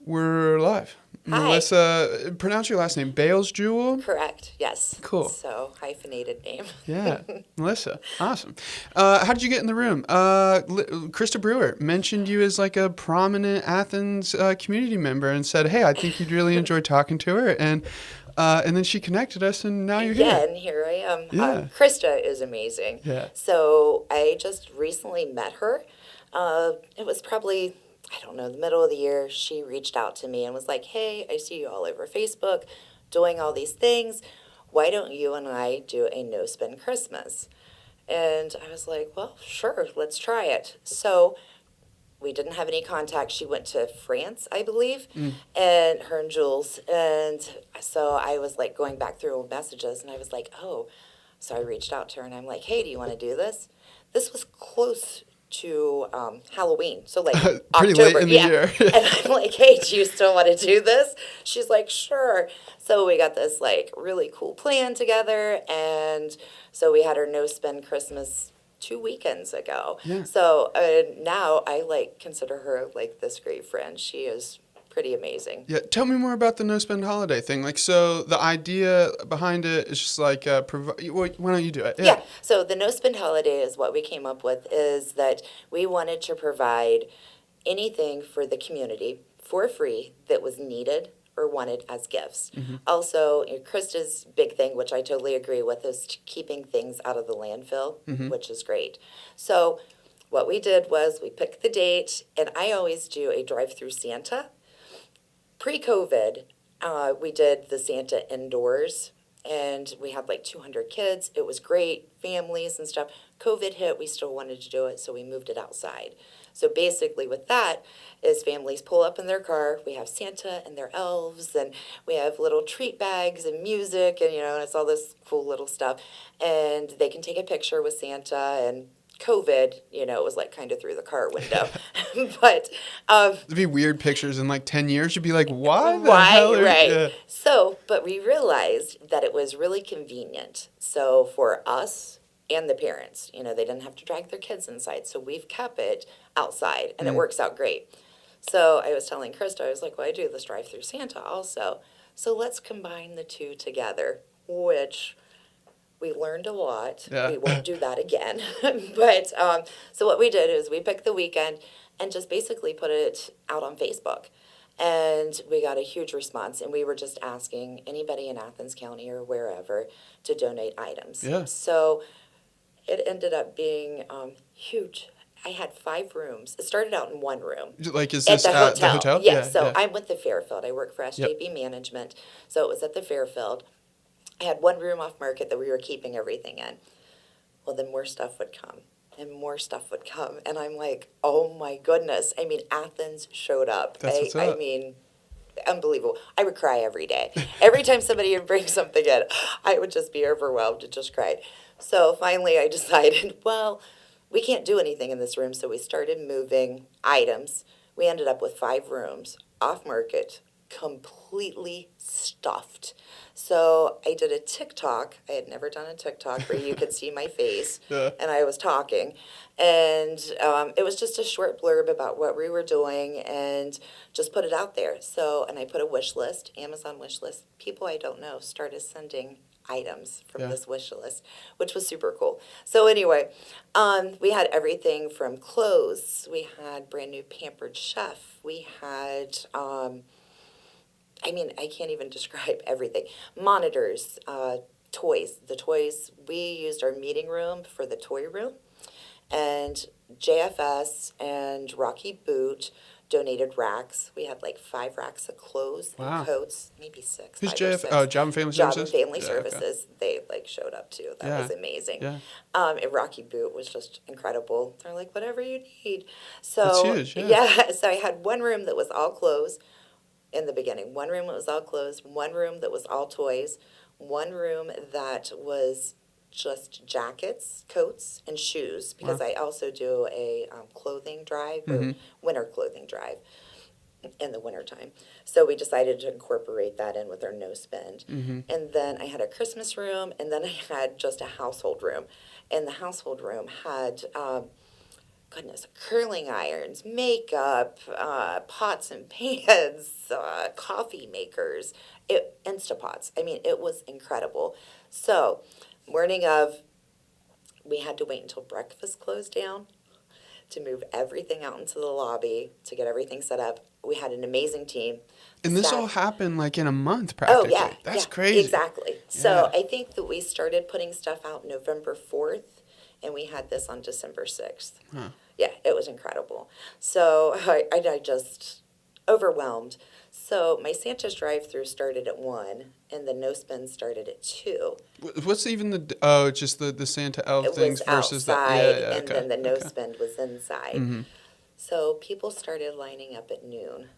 we're live. Hi. Melissa, pronounce your last name. Bailes-Jewell? Correct. Yes. Cool. So hyphenated name. Yeah. Melissa. Awesome. How did you get in the room? Krista Brewer mentioned you as like a prominent Athens community member and said, hey, I think you'd really enjoy talking to her. And then she connected us, and now you're Yeah, here. and here I am. Yeah. Krista is amazing. Yeah. So I just recently met her. It was probably, I don't know, the middle of the year. She reached out to me and was like, hey, I see you all over Facebook doing all these things. Why don't you and I do a no spend Christmas? And I was like, well, sure, let's try it. So we didn't have any contact. She went to France, I believe, and her and Jules. And so I was like going back through messages, and I was like, oh. So I reached out to her, and I'm like, hey, do you want to do this? This was close to Halloween, so like Pretty October. late in the Yeah. year. And I'm like, hey, do you still want to do this? She's like, sure. So we got this like really cool plan together, and so we had our no spend Christmas 2 weekends ago. Yeah. So now I like consider her like this great friend. She is pretty amazing. Yeah, tell me more about the no spend holiday thing. Like, so the idea behind it is just like, why don't you do it? Yeah. So the no spend holiday is what we came up with, is that we wanted to provide anything for the community for free that was needed or wanted as gifts. Also, Krista's big thing, which I totally agree with, is keeping things out of the landfill, which is great. So what we did was we picked the date, and I always do a drive-through Santa. Pre-COVID, we did the Santa indoors, and we had like 200 kids. It was great, families and stuff. COVID hit, we still wanted to do it, so we moved it outside. So basically with that is families pull up in their car, we have Santa and their elves, and we have little treat bags and music, and and it's all this cool little stuff. And they can take a picture with Santa, and COVID, it was like kind of through the car window. But It'd be weird pictures in like 10 years. You'd be like, why the why? hell are Right. Yeah. So, but we realized that it was really convenient. So for us and the parents, they didn't have to drag their kids inside. So we've kept it outside, and it works out great. So I was telling Krista, I was like, well, I do this drive-through Santa also. So let's combine the two together, which we learned a lot. Yeah. We won't do that again. But so what we did is we picked the weekend and just basically put it out on Facebook. And we got a huge response. And we were just asking anybody in Athens County or wherever to donate items. Yeah. So it ended up being huge. I had 5 rooms. It started out in 1 room. Like, is At this the at hotel. the hotel? Yes. So yeah. I'm with the Fairfield. I work for SJB Management. So it was at the Fairfield. I had 1 room off market that we were keeping everything in. Well, then more stuff would come, and more stuff would come. And I'm like, oh my goodness. I mean, Athens showed up. That's what's up. I mean, unbelievable. I would cry every day. Every time somebody would bring something in, I would just be overwhelmed and just cried. So finally I decided, well, we can't do anything in this room. So we started moving items. We ended up with 5 rooms off market, completely stuffed. So I did a TikTok. I had never done a TikTok where you could see my face, Yeah. and I was talking. And it was just a short blurb about what we were doing, and just put it out there. So, and I put a wish list, Amazon wish list. People I don't know started sending items from Yeah. this wish list, which was super cool. So anyway, we had everything from clothes. We had brand new Pampered Chef. We had I mean, I can't even describe everything. Monitors, toys. The toys, we used our meeting room for the toy room. And JFS and Rocky Boot donated racks. We had like 5 racks of clothes Wow. and coats, maybe 6. Who's 5 or JF? 6. Oh, Job and Family Job Services? and Family Yeah, okay. Services. They like showed up too. That Yeah. was amazing. Yeah. And Rocky Boot was just incredible. They're like, whatever you need. So That's huge, yeah. So I had 1 room that was all clothes in the beginning. 1 room that was all clothes. 1 room that was all toys. 1 room that was just jackets, coats, and shoes, because Wow. I also do a clothing drive, or winter clothing drive in the wintertime. So we decided to incorporate that in with our no spend. And then I had a Christmas room, and then I had just a household room. And the household room had goodness, curling irons, makeup, pots and pans, coffee makers, Instapots. I mean, it was incredible. So, morning of, we had to wait until breakfast closed down to move everything out into the lobby to get everything set up. We had an amazing team. And this Staff. all happened like in a month Oh, practically. yeah. That's yeah, crazy. Exactly. So Yeah. I think that we started putting stuff out November 4th, and we had this on December 6th. Huh. Yeah, it was incredible. So I just overwhelmed. So my Santa's drive-through started at 1, and the no spend started at 2. What's even just the Santa elf It things was versus the, outside, yeah, and okay. then the no Okay. spend was inside. Mm-hmm. So people started lining up at noon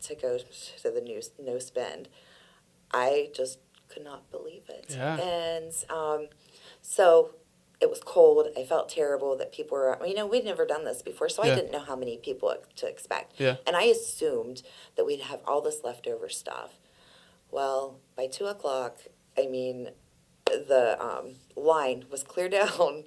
to go to the no spend. I just could not believe it. Yeah. And so it was cold. I felt terrible that people were, we'd never done this before, so I Yeah. didn't know how many people to expect. Yeah. And I assumed that we'd have all this leftover stuff. Well, by 2 o'clock, the line was clear down,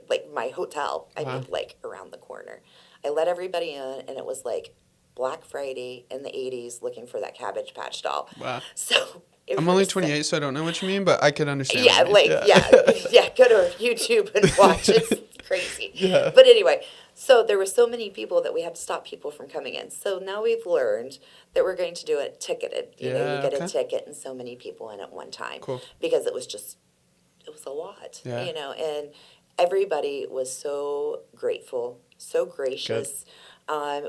like my hotel, Wow. like around the corner. I let everybody in, and it was like Black Friday in the 80s looking for that Cabbage Patch doll. Wow. So I'm only 28, so I don't know what you mean, but I could understand yeah, what you mean. yeah, go to YouTube and watch. It's crazy. Yeah. But anyway, so there were so many people that we had to stop people from coming in. So now we've learned that we're going to do it ticketed. You get okay. a ticket and so many people in at one time. Cool. Because it was a lot, Yeah. and everybody was so grateful, so gracious.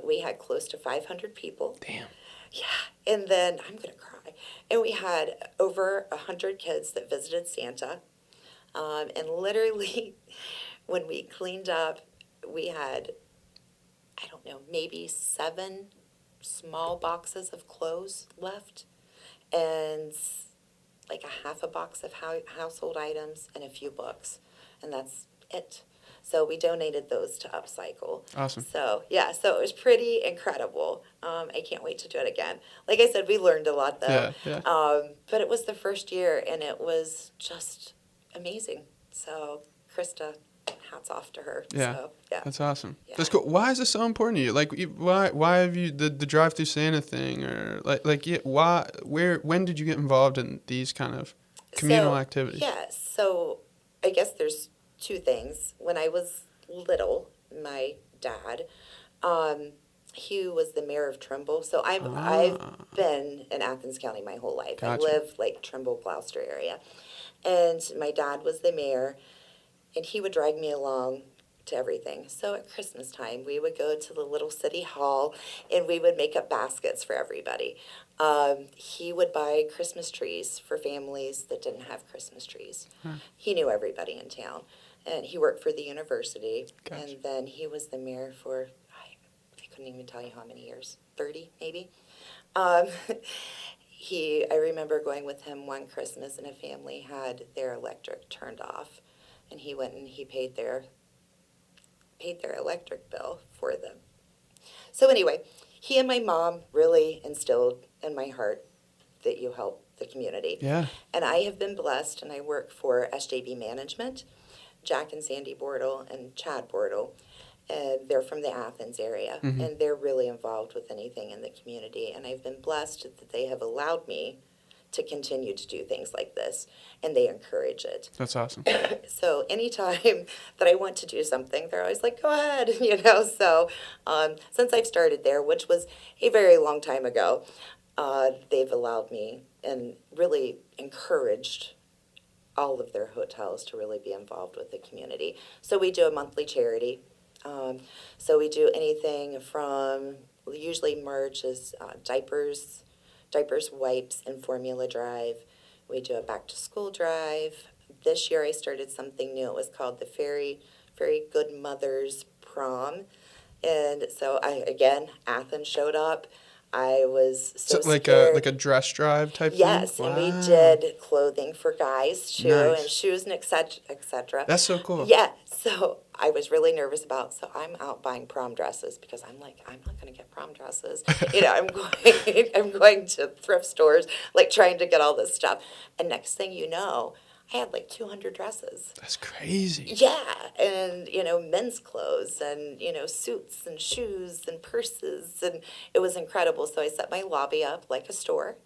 We had close to 500 people. Damn. Yeah, and then I'm gonna cry. And we had over 100 kids that visited Santa, and literally, when we cleaned up, we had, I don't know, maybe 7 small boxes of clothes left, and like a half a box of household items and a few books, and that's it. So we donated those to Upcycle. Awesome. So yeah, so it was pretty incredible. I can't wait to do it again. Like I said, we learned a lot though. Yeah. But it was the first year, and it was just amazing. So Krista, hats off to her. Yeah. So, yeah. That's awesome. Yeah. That's cool. Why is this so important to you? Like, why have you the drive-through Santa thing, or when did you get involved in these kind of communal activities? Yeah. So I guess there's 2 things. When I was little, my dad, he was the mayor of Trimble. So I've been in Athens County my whole life. Gotcha. I live like Trimble, Gloucester area, and my dad was the mayor, and he would drag me along to everything. So at Christmas time, we would go to the little city hall, and we would make up baskets for everybody. He would buy Christmas trees for families that didn't have Christmas trees. He knew everybody in town, and he worked for the university. Gotcha. And then he was the mayor for, I couldn't even tell you how many years, 30 maybe. I remember going with him one Christmas, and a family had their electric turned off, and he went and he paid their electric bill for them. So anyway, he and my mom really instilled in my heart that you help the community. Yeah. And I have been blessed, and I work for SJB Management, Jack and Sandy Bortle and Chad Bortle. And they're from the Athens area, and they're really involved with anything in the community. And I've been blessed that they have allowed me to continue to do things like this, and they encourage it. That's awesome. So anytime that I want to do something, they're always like, go ahead, So since I've started there, which was a very long time ago, they've allowed me and really encouraged all of their hotels to really be involved with the community. So we do a monthly charity. So we do anything from, usually March is diapers, wipes, and formula drive. We do a back to school drive. This year I started something new. It was called the Very Good Mothers Prom. And so Athens showed up. I was so scared. Like a dress drive type Yes, thing? and we Wow. did clothing for guys too, Nice. and shoes and et cetera. That's so cool. Yeah, so I was really nervous so I'm out buying prom dresses because I'm like, I'm not going to get prom dresses. I'm going to thrift stores, like trying to get all this stuff. And next thing you know, I had like 200 dresses. That's crazy. Yeah, and men's clothes and suits and shoes and purses, and it was incredible. So I set my lobby up like a store,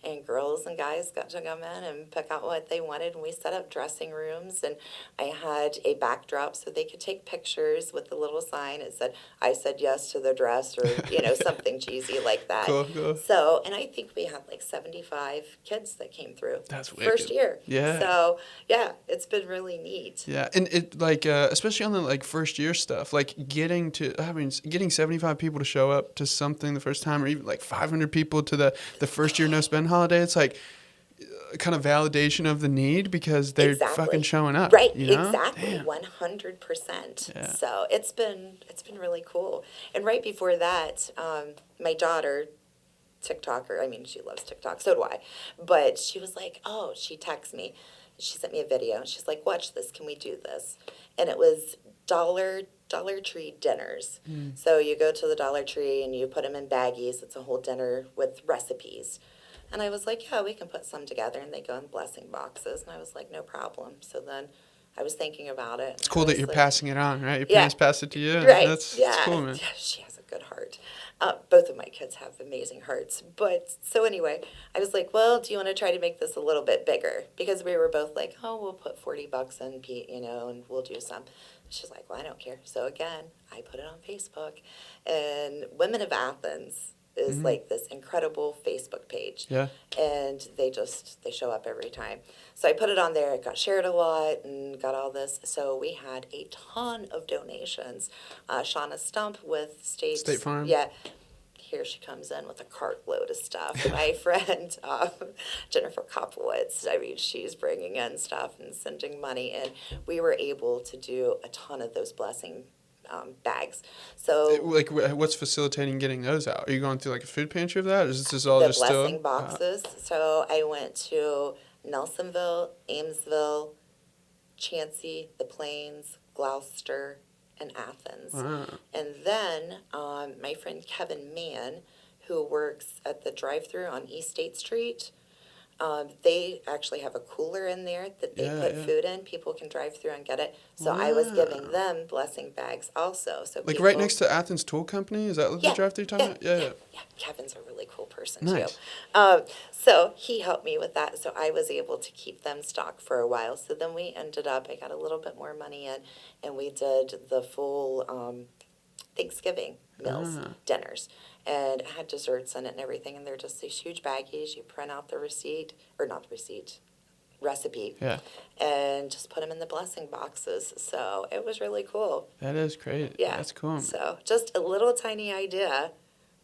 and girls and guys got to come in and pick out what they wanted, and we set up dressing rooms, and I had a backdrop so they could take pictures with the little sign. It said, "I said yes to the dress," or something cheesy like that. Cool, cool. So, and I think we had like 75 kids that came through. That's first wicked. year. Yeah. So yeah, it's been really neat. Yeah, and it like especially on the like first year stuff, like getting 75 people to show up to something the first time, or even like 500 people to the first year no spend holiday. It's like kind of validation of the need because they're fucking showing up. Right, you know? exactly, Damn. 100%. Yeah. So it's been really cool. And right before that, my daughter, TikToker, I mean, she loves TikTok, so do I. But she was like, oh, she texted me. She sent me a video. She's like, watch this. Can we do this? And it was Dollar Tree dinners. So you go to the Dollar Tree and you put them in baggies. It's a whole dinner with recipes. And I was like, yeah, we can put some together. And they go in blessing boxes. And I was like, no problem. So then I was thinking about it. It's cool that you're passing it on, right? Your Yeah. parents pass it to you. Right. That's cool, man. Yeah, she has a good heart. Both of my kids have amazing hearts. But so anyway, I was like, well, do you want to try to make this a little bit bigger? Because we were both like, oh, we'll put $40 in, Pete, and we'll do some. She's like, well, I don't care. So again, I put it on Facebook. And Women of Athens is like this incredible Facebook page. Yeah. And they show up every time. So I put it on there. It got shared a lot and got all this. So we had a ton of donations. Shauna Stump with State Farm. Yeah. Here she comes in with a cartload of stuff. My friend Jennifer Kopowitz, I mean, she's bringing in stuff and sending money in. We were able to do a ton of those blessing bags. So Like, what's facilitating getting those out? Are you going through like a food pantry of that, or is this all the just blessing still boxes. So I went to Nelsonville, Amesville, Chansey, the Plains, Gloucester, and Athens. Wow. And then my friend Kevin Mann, who works at the drive-thru on East State Street, they actually have a cooler in there that they put food in. People can drive through and get it. So I was giving them blessing bags also. So Like right next to Athens Tool Company? Is that the drive-thru you're talking about? Yeah. Kevin's a really cool person Nice. too. So he helped me with that. So I was able to keep them stocked for a while. So then we ended up, I got a little bit more money in, and we did the full Thanksgiving meals, dinners. And it had desserts in it and everything. And they're just these huge baggies. You print out the recipe. Yeah. And just put them in the blessing boxes. So it was really cool. That is great. Yeah. That's cool. So just a little tiny idea,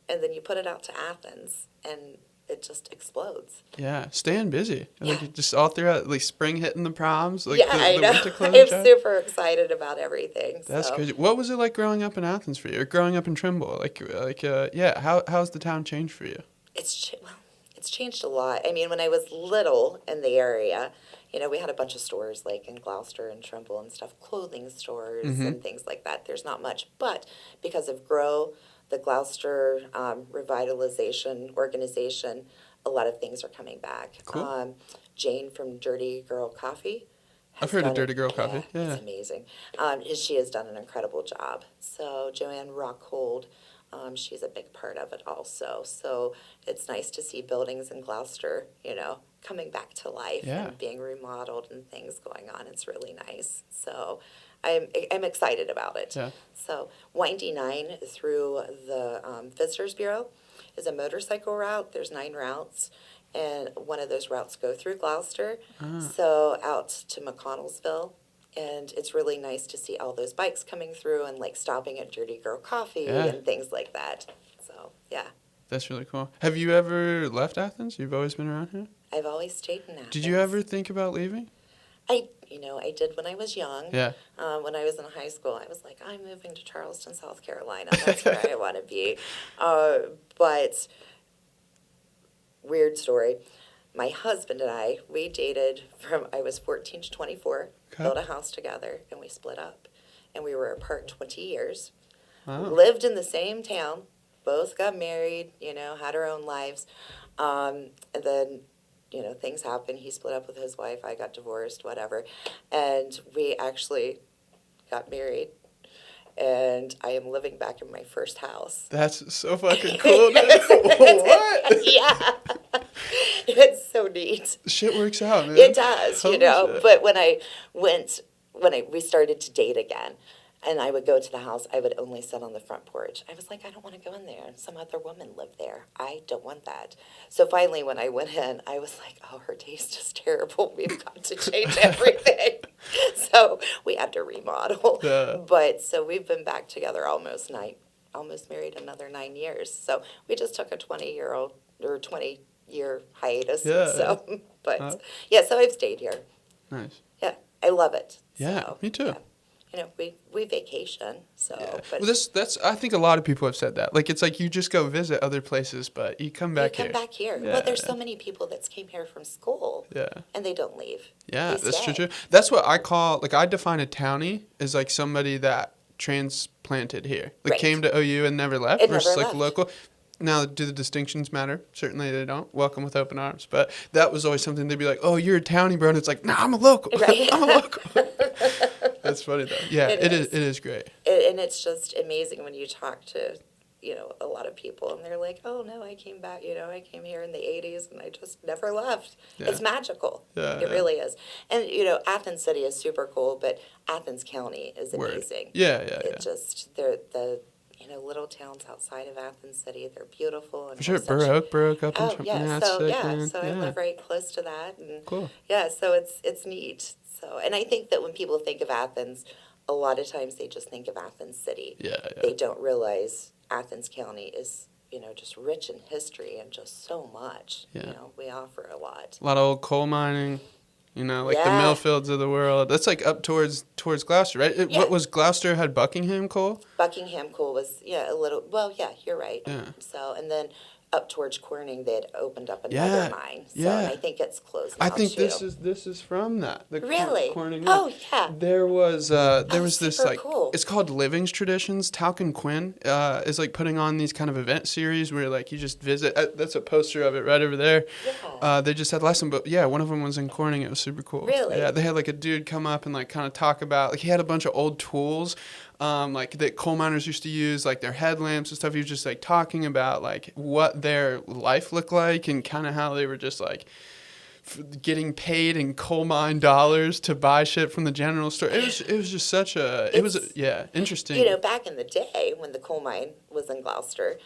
and then you put it out to Athens, and it just explodes. Yeah, staying busy. Yeah. Like just all throughout, like spring hitting the proms. Like Yeah, the I know. winter clothing I'm shop. super excited about everything. That's so. crazy. What was it like growing up in Athens for you, or growing up in Trimble? How's the town changed for you? It's changed a lot. I mean, when I was little in the area, we had a bunch of stores like in Gloucester and Trimble and stuff, clothing stores and things like that. There's not much, but because of GROW, the Gloucester Revitalization Organization, a lot of things are coming back. Cool. Jane from Dirty Girl Coffee. I've heard of Dirty Girl Coffee. Yeah. It's amazing. She has done an incredible job. So Joanne Rockhold, she's a big part of it also. So it's nice to see buildings in Gloucester, coming back to life and being remodeled and things going on. It's really nice. So I'm excited about it. Yeah. So Windy 9 through the Visitors Bureau is a motorcycle route. There's 9 routes, and one of those routes go through Gloucester, so out to McConnellsville. And it's really nice to see all those bikes coming through and like stopping at Dirty Girl Coffee and things like that. So, yeah. That's really cool. Have you ever left Athens? You've always been around here? I've always stayed in Athens. Did you ever think about leaving? I did when I was young. Yeah. When I was in high school, I was like, I'm moving to Charleston, South Carolina. That's where I want to be. But weird story. My husband and I, we dated from I was 14 to 24, built a house together, and we split up. And we were apart 20 years. Wow. Lived in the same town. Both got married, had our own lives. And then things happen. He split up with his wife. I got divorced, whatever. And we actually got married. And I am living back in my first house. That's so fucking cool, dude. What? Yeah. It's so neat. Shit works out, man. It does, Holy shit. But we started to date again, and I would go to the house, I would only sit on the front porch. I was like, I don't want to go in there. Some other woman lived there. I don't want that. So finally, when I went in, I was like, oh, her taste is terrible. We've got to change everything. So we had to remodel. Yeah. But so we've been back together almost married another 9 years. So we just took a 20-year hiatus. Yeah. So, but yeah, so I've stayed here. Nice. Yeah, I love it. Yeah, So, me too. yeah. We vacation, so. Yeah. But Well, that's. I think a lot of people have said that. Like, it's like you just go visit other places, but you come back you here. come back here. Yeah, Well, there's yeah. so many people that came here from school. Yeah. And they don't leave. Yeah, They that's stay. true. That's what I call, like, I define a townie as like somebody that transplanted here, like Right. came to OU and never left, And versus never like left. local. Now, do the distinctions matter? Certainly they don't. Welcome with open arms. But that was always something they'd be like, "Oh, you're a townie, bro," and it's like, "Nah, I'm a local. Right. I'm a local." That's funny though. Yeah, It it is. is. It is great. And it's just amazing when you talk to, a lot of people, and they're like, oh, no, I came back, I came here in the 80s, and I just never left. Yeah. It's magical. Yeah, It yeah. really is. And, Athens City is super cool, but Athens County is Word. amazing. Yeah. It just, they're the, little towns outside of Athens City, they're beautiful. And For sure, have such- Burr Oak up in Oh, yeah, that's so, sick, yeah, man. so I live right close to that. And Cool. yeah, so it's neat. So, and I think that when people think of Athens, a lot of times they just think of Athens City. Yeah. They don't realize Athens County is, just rich in history and just so much. Yeah. We offer a lot. A lot of old coal mining, like the Yeah. mill fields of the world. That's like up towards Gloucester, right? Yeah. What was Gloucester had Buckingham coal? Buckingham Coal was, a little, well, yeah, you're right. Yeah. So, and then up towards Corning, they had opened up Yeah. another mine. So, Yeah. and I think it's closed now, I think too. this is from that. The Really? Corning. Oh, yeah. There was this super like cool. it's called Living's Traditions. Talcon Quinn is like putting on these kind of event series where like you just visit. That's a poster of it right over there. Yeah. They just had a lesson, but yeah, one of them was in Corning. It was super cool. Really? Yeah, they had like a dude come up and like kind of talk about, like, he had a bunch of old tools. Like that coal miners used to use, like their headlamps and stuff. He was just like talking about like what their life looked like and kind of how they were just like getting paid in coal mine dollars to buy shit from the general store. It was just such a interesting. Back in the day when the coal mine was in Gloucester,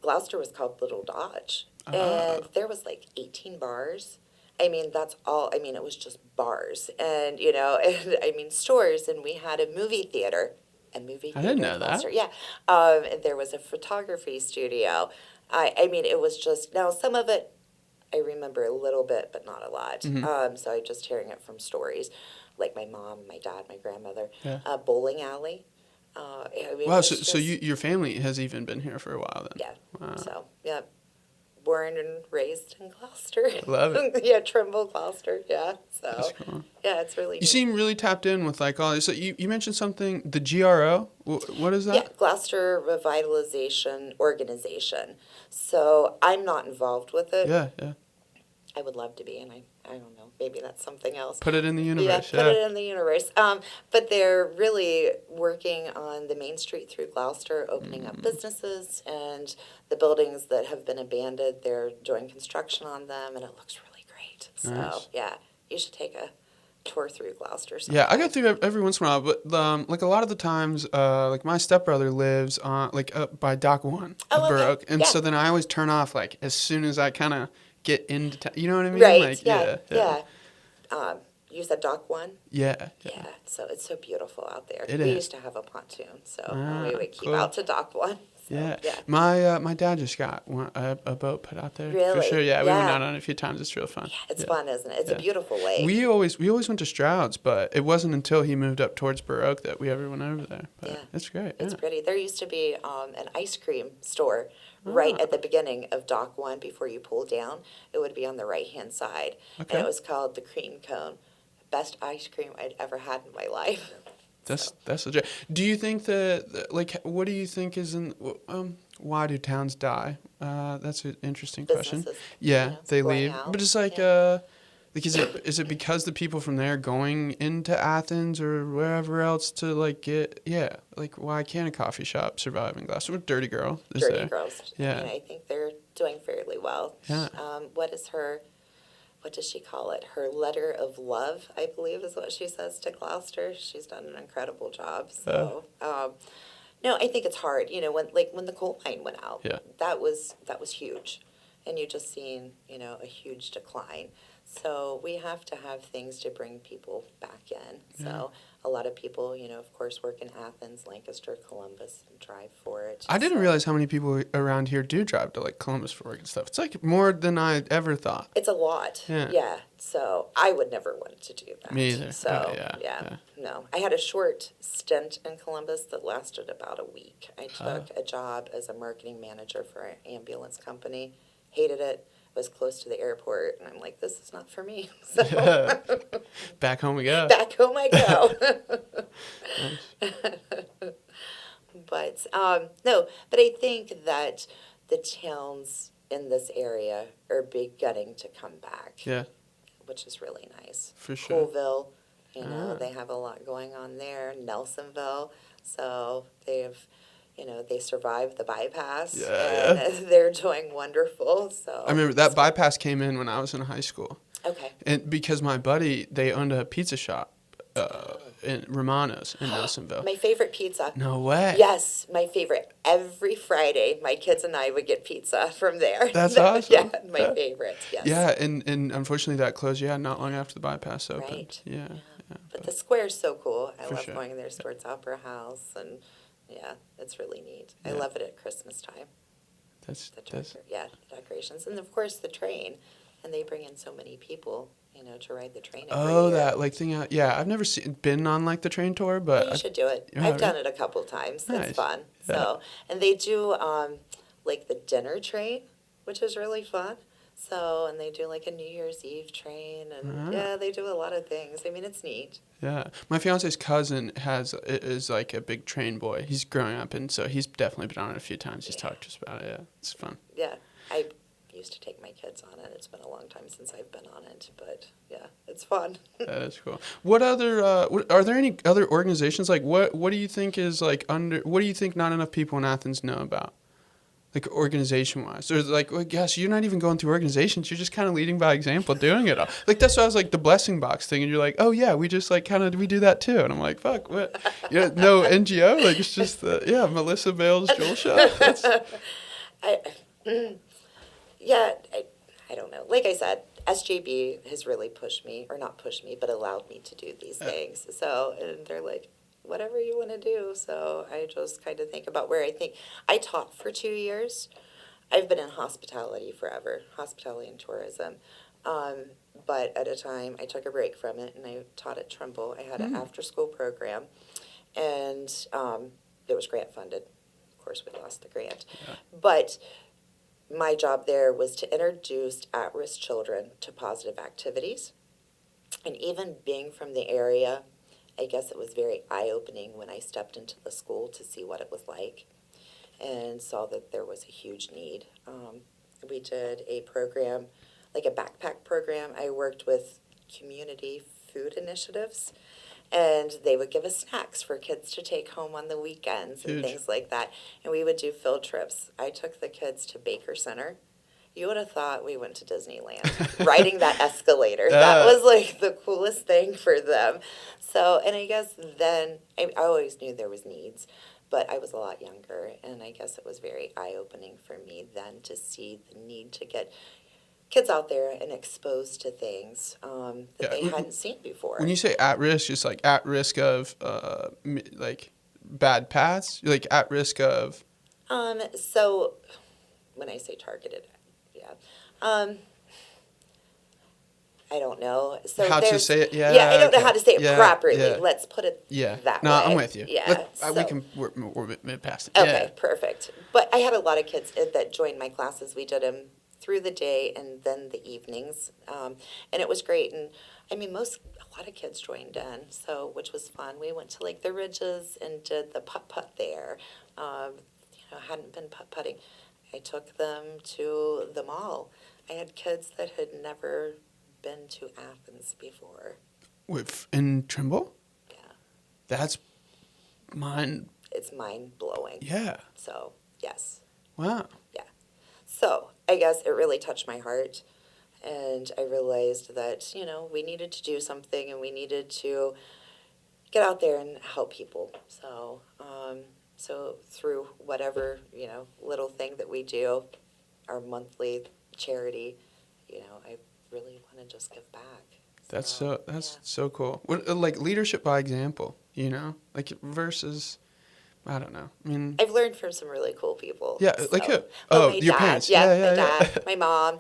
Gloucester was called Little Dodge. And there was like 18 bars. I mean, that's all. I mean, it was just bars and, stores. And we had a movie theater. I didn't know in that. Gloucester. Yeah. And there was a photography studio. I mean, it was just, now some of it I remember a little bit, but not a lot. So I'm just hearing it from stories. Like my mom, my dad, my grandmother. Yeah. Bowling alley. Wow, so your family has even been here for a while then? Yeah. Wow. So, yeah. Born and raised in Gloucester. Love it. Yeah, Trimble, Gloucester. Yeah. So, That's cool. yeah, it's really You neat. seem really tapped in with like all this. So you mentioned something, the GRO. What is that? Yeah, Gloucester Revitalization Organization. So I'm not involved with it. Yeah. I would love to be, and I don't know, maybe that's something else. Put it in the universe. Put it in the universe. But they're really working on the main street through Gloucester, opening up businesses, and the buildings that have been abandoned, they're doing construction on them, and it looks really great. So, Nice. yeah, you should take a tour through Gloucester sometime. Yeah, I go through every once in a while, but like a lot of the times, like my stepbrother lives on like up by Dock 1 Oh, of Burr okay. Oak, and Yeah. so then I always turn off like as soon as I kind of get into town. You know what I mean? Right, Like, yeah. You said Dock 1? Yeah. Yeah, so it's so beautiful out there. It we is. used to have a pontoon, so Ah, we would keep cool. out to Dock 1. So, Yeah. yeah. My dad just got a boat put out there. For Really? sure. Yeah, we went Yeah. out on it a few times. It's real fun. It's fun, isn't it? It's a beautiful lake. We always went to Stroud's, but it wasn't until he moved up towards Burr Oak that we ever went over there. But Yeah. it's great. It's yeah. pretty. There used to be an ice cream store right at the beginning of Dock 1 before you pull down. It would be on the right-hand side. Okay. And it was called the Cream Cone. Best ice cream I'd ever had in my life. That's legit. Do you think like, what do you think is why do towns die? That's an interesting question. Businesses, Yeah, they going leave, out. but it's like, Yeah. like, is it because the people from there going into Athens or wherever else to like like why can't a coffee shop survive in Glasgow? What Dirty Girl is Dirty there? Girls. I Yeah, mean, I think they're doing fairly well. yeah. What does she call it? Her letter of love, I believe, is what she says to Gloucester. She's done an incredible job. So, no, I think it's hard. When the coal mine went out, Yeah. that was huge, and you just seen a huge decline. So we have to have things to bring people back in. So a lot of people, of course, work in Athens, Lancaster, Columbus, and drive for it. I didn't So realize how many people around here do drive to like Columbus for work and stuff. It's like more than I ever thought. it's a lot. Yeah. Yeah. So I would never want to do that. Me either. So Yeah. no. I had a short stint in Columbus that lasted about a week. I took a job as a marketing manager for an ambulance company. Hated it. Was close to the airport, and I'm like, this is not for me. So Back home we go. back home I go. But no, but I think that the towns in this area are beginning to come back, Yeah, which is really nice. for sure. Colville, they have a lot going on there. Nelsonville, so they survived the bypass, and they're doing wonderful. So I remember that bypass came in when I was in high school. Okay. And because my buddy, they owned a pizza shop in Romano's in Nelsonville. My favorite pizza. No way. Yes, my favorite. Every Friday, my kids and I would get pizza from there. That's awesome. Yeah, my favorite. Yes. Yeah, and unfortunately that closed, not long after the bypass opened. Right. Yeah. But the square's so tool. I love sure. going there towards Opera House, and it's really neat. I Yeah. love it at Christmas time. That's The decorations, and of course the train, and they bring in so many people, to ride the train. Every year. that like thing out. Yeah, I've never been on like the train tour, but You should do it. You I've have done it? it a couple times. Nice. It's fun. Yeah. So, and they do like the dinner train, which is really fun. So, and they do like a New Year's Eve train, and they do a lot of things. I mean, it's neat. Yeah, my fiance's cousin is like a big train boy. He's growing up, and so he's definitely been on it a few times. He's talked to us about it. Yeah, it's fun. Yeah, I used to take my kids on it. It's been a long time since I've been on it, but yeah, it's fun. That is cool. What other are there any other organizations like what do you think is like what do you think not enough people in Athens know about? Like organization wise, or like, well, gosh, you're not even going through organizations. You're just kind of leading by example, doing it all. Like that's why I was like the blessing box thing, and you're like, oh yeah, we just like kind of we do that too, and I'm like, fuck, what? Yeah, no NGO, like it's just Melissa Bailes-Jewell show. That's, I don't know. Like I said, SJB has really pushed me, or not pushed me, but allowed me to do these things. So, and they're like, whatever you want to do. So I just kind of think about where I think. I taught for 2 years. I've been in hospitality forever, hospitality and tourism. But at a time, I took a break from it, and I taught at Trimble. I had an after-school program, and it was grant funded. Of course, we lost the grant. Yeah. But my job there was to introduce at-risk children to positive activities. And even being from the area, I guess it was very eye-opening when I stepped into the school to see what it was like and saw that there was a huge need. We did a program, like a backpack program. I worked with community food initiatives, and they would give us snacks for kids to take home on the weekends and things like that. And we would do field trips. I took the kids to Baker Center. You would have thought we went to Disneyland, riding that escalator. That was like the coolest thing for them. So, and I guess then, I always knew there was needs, but I was a lot younger, and I guess it was very eye-opening for me then to see the need to get kids out there and exposed to things that they hadn't seen before. When you say at risk, just like at risk of like bad paths, like at risk of. So when I say targeted, I don't know. So how to say it? Yeah. Yeah, I don't know how to say it properly. Yeah. Let's put it that way. No, I'm with you. Yeah. We can work past it. Okay, perfect. But I had a lot of kids that joined my classes. We did them through the day and then the evenings. And it was great. And I mean, a lot of kids joined in, so which was fun. We went to like the Ridges and did the putt there. Hadn't been putt-putting. I took them to the mall. I had kids that had never been to Athens before. In Trimble? Yeah. That's mind. It's mind-blowing. Yeah. So, yes. Wow. Yeah. So, I guess it really touched my heart. And I realized that, we needed to do something and we needed to get out there and help people. So, through whatever, little thing that we do, our monthly charity, I really want to just give back. That's Yeah. so cool. What, like leadership by example, like versus, I don't know. I mean, I've learned from some really cool people. yeah, like who? Oh, Oh, my your dad. parents. Yeah, Yeah, my yeah. dad, my mom,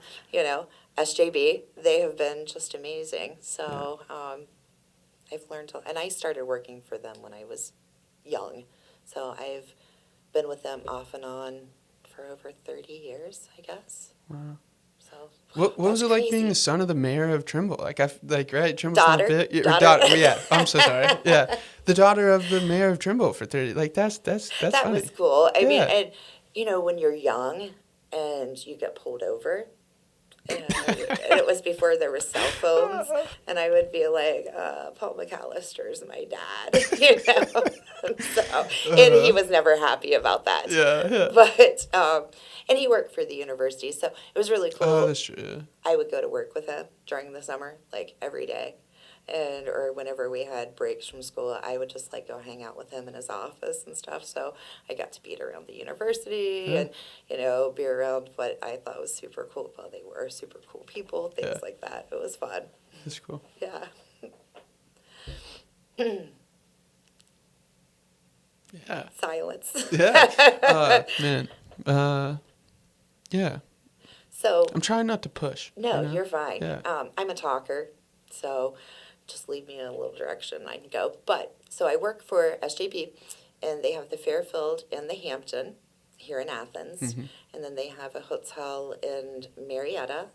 SJB. They have been just amazing. So I've learned, and I started working for them when I was young. So I've been with them off and on for over 30 years, I guess. Wow. So What was it like being crazy. the son of the mayor of Trimble? Right? Trimble's Daughter. not big. Daughter. Yeah, I'm so sorry. Yeah, the daughter of the mayor of Trimble for 30. Like that's That funny. was cool. I mean, Yeah. and when you're young and you get pulled over, and it was before there were cell phones, and I would be like, Paul McAllister's my dad, and he was never happy about that. Yeah. But, and he worked for the university, so it was really cool. Oh, that's true. Yeah. I would go to work with him during the summer, like every day. Or whenever we had breaks from school, I would just like go hang out with him in his office and stuff. So I got to be around the university and, be around what I thought was super cool. Well, they were super cool people, things like that. It was fun. That's cool. Yeah. Yeah. Silence. Yeah. Man. Yeah. So. I'm trying not to push. No, you're fine. Yeah. I'm a talker, so just leave me in a little direction and I can go. But, so I work for SJP, and they have the Fairfield and the Hampton here in Athens. Mm-hmm. And then they have a hotel in Marietta,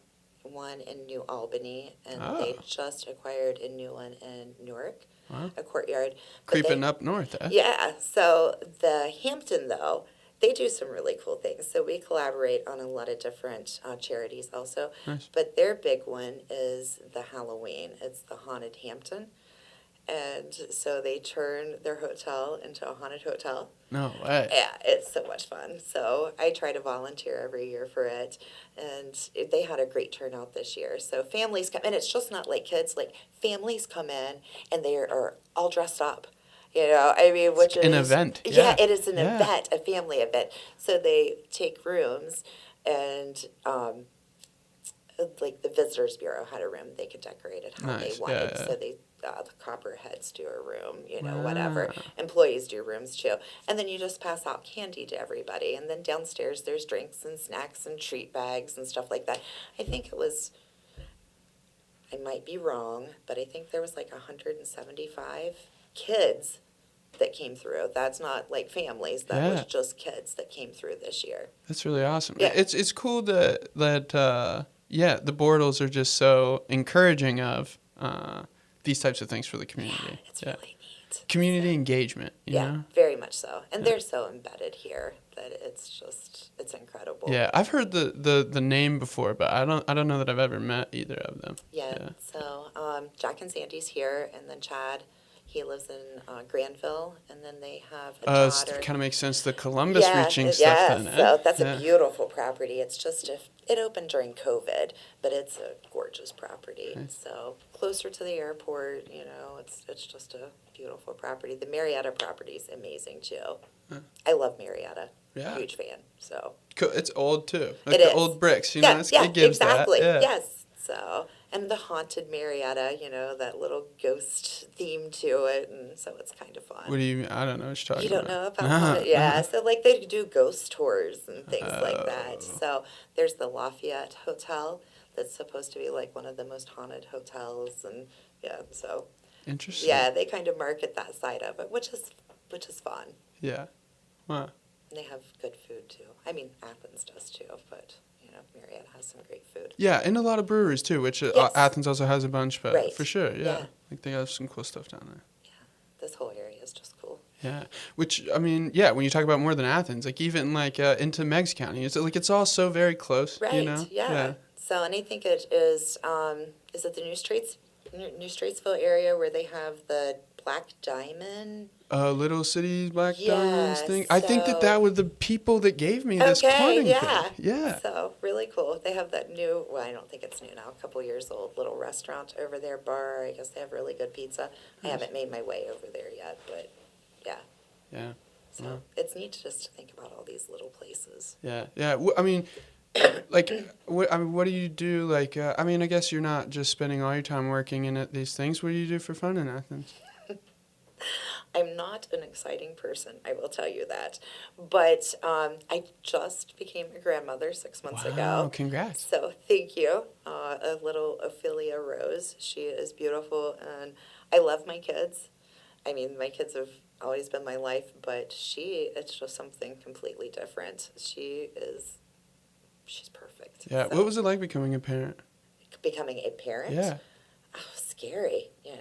one in New Albany, and they just acquired a new one in Newark, a Courtyard. But Creeping up north, eh? Yeah, so the Hampton, though, they do some really cool things. So we collaborate on a lot of different charities also. Nice. But their big one is the Halloween. It's the Haunted Hampton. And so they turn their hotel into a haunted hotel. No way. Yeah, it's so much fun. So I try to volunteer every year for it. And they had a great turnout this year. So families come, and it's just not like kids, like families come in and they are all dressed up. Which is an event. Yeah, it is an event, a family event. So they take rooms, and like the Visitors Bureau had a room, they could decorate it how they wanted. Yeah. So they the Copperheads do a room, whatever. Employees do rooms too, and then you just pass out candy to everybody, and then downstairs there's drinks and snacks and treat bags and stuff like that. I think it was. I might be wrong, but I think there was like 175 kids that came through. That's not like families. That was just kids that came through this year. That's really awesome. Yeah. It's cool that the Bortles are just so encouraging of these types of things for the community. Yeah, it's really neat. Community engagement, you Yeah, know? very much so. And they're so embedded here that it's incredible. Yeah, I've heard the name before, but I don't know that I've ever met either of them. Yeah. So Jack and Sandy's here, and then Chad. He lives in Granville, and then they have a daughter. It kind of makes sense, the Columbus reaching stuff then. So that's a beautiful property. It's just it opened during COVID, but it's a gorgeous property. Nice. So closer to the airport, it's just a beautiful property. The Marietta property is amazing too. Huh. I love Marietta. Yeah. Huge fan. So it's old too. Like it the is. old bricks, it gives exactly. that. Yeah. Yes. So, and the haunted Marietta, that little ghost theme to it, and so it's kind of fun. What do you mean? I don't know what you're talking about. You don't know about haunted? Yeah, so like they do ghost tours and things like that. So there's the Lafayette Hotel that's supposed to be like one of the most haunted hotels, and so. Interesting. Yeah, they kind of market that side of it, which is fun. Yeah. Wow. And they have good food too. I mean, Athens does too, but Marietta has has some great food. Yeah, and a lot of breweries too, which Yes. Athens also has a bunch, but Right. for sure, yeah. Yeah. Like they have some cool stuff down there. This whole area is just cool. Yeah, which I mean, yeah. When you talk about more than Athens, like even like into Meigs County, it's like it's all so very close. Right. You know. Yeah. So, and I think it is. Is it the New Straitsville area where they have the Black Diamond? Little City Black Yeah. Diamonds thing. I think So. that were the people that gave me this Okay. cloning Yeah. thing. Yeah. So really cool. They have that new. Well, I don't think it's new now. A couple years old little restaurant over there, bar. I guess they have really good pizza. I haven't made my way over there yet, but yeah. Yeah. So Wow. it's neat just to think about all these little places. Yeah. Yeah. I mean, like, what do you do? Like, I mean, I guess you're not just spending all your time working in these things. What do you do for fun in Athens? I'm not an exciting person, I will tell you that. But I just became a grandmother 6 months Wow, ago. congrats. So thank you. A little Ophelia Rose. She is beautiful, and I love my kids. I mean, my kids have always been my life, but it's just something completely different. She's perfect. Yeah. So, What was it like becoming a parent? becoming a parent? Yeah. Oh, scary, I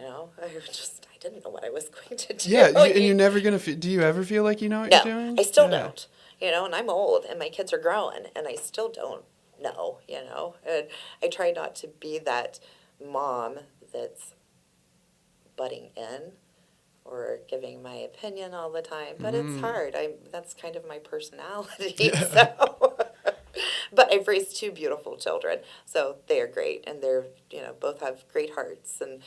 didn't know what I was going to do. Yeah, and you're never gonna. Do you ever feel like you know what No, you're doing? I still Yeah. don't. And I'm old, and my kids are growing, and I still don't know. And I try not to be that mom that's butting in or giving my opinion all the time. But it's hard. That's kind of my personality. Yeah. So, but I've raised two beautiful children, so they are great, and they're both have great hearts, and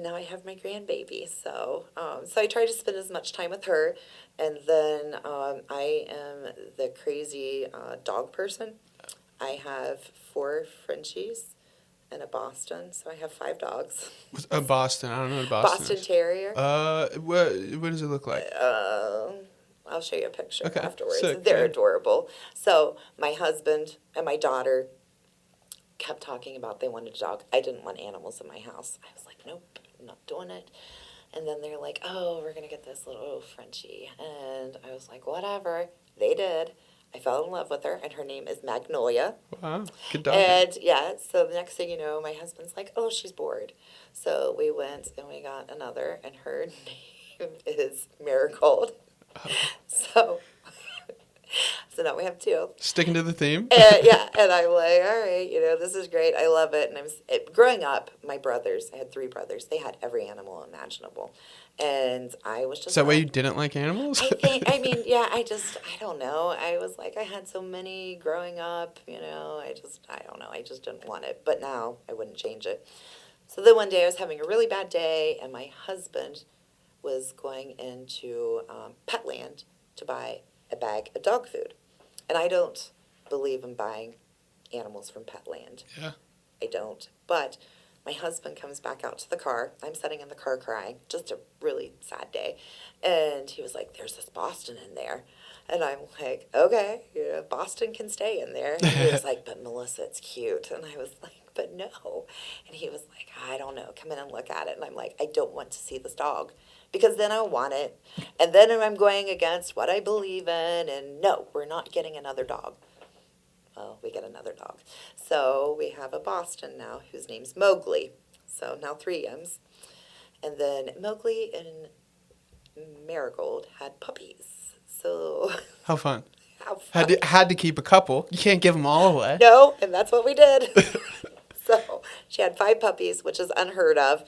now I have my grandbaby. So so I try to spend as much time with her, and then I am the crazy dog person. I have 4 Frenchies and a Boston, so I have 5 dogs. A Boston. I don't know what Boston Boston is. Terrier. What does it look like? I'll show you a picture Okay, afterwards. sick, They're yeah. adorable. So my husband and my daughter kept talking about they wanted a dog. I didn't want animals in my house. I was like, nope, I'm not doing it. And then they're like, oh, we're going to get this little Frenchie. And I was like, whatever. They did. I fell in love with her, and her name is Magnolia. Wow, good dog. And yeah, so the next thing you know, my husband's like, oh, she's bored. So we went and we got another, and her name is Marigold. So, so now we have 2. Sticking to the theme. Yeah, and I'm like, all right, this is great. I love it. And growing up, my brothers, I had 3 brothers. They had every animal imaginable, and I was just. Is that why you didn't like animals? I mean, yeah. I don't know. I was like, I had so many growing up. I don't know. I just didn't want it. But now I wouldn't change it. So then one day I was having a really bad day, and my husband was going into Petland to buy a bag of dog food. And I don't believe in buying animals from Petland. Yeah. I don't. But my husband comes back out to the car. I'm sitting in the car crying, just a really sad day. And he was like, there's this Boston in there. And I'm like, okay, Boston can stay in there. And he was like, but Melissa, it's cute. And I was like, but no. And he was like, I don't know, come in and look at it. And I'm like, I don't want to see this dog, because then I'll want it. And then I'm going against what I believe in. And no, we're not getting another dog. Well, we get another dog. So we have a Boston now whose name's Mowgli. So now 3 M's. And then Mowgli and Marigold had puppies. So How fun. how fun. Had to keep a couple. You can't give them all away. No, and that's what we did. So she had 5 puppies, which is unheard of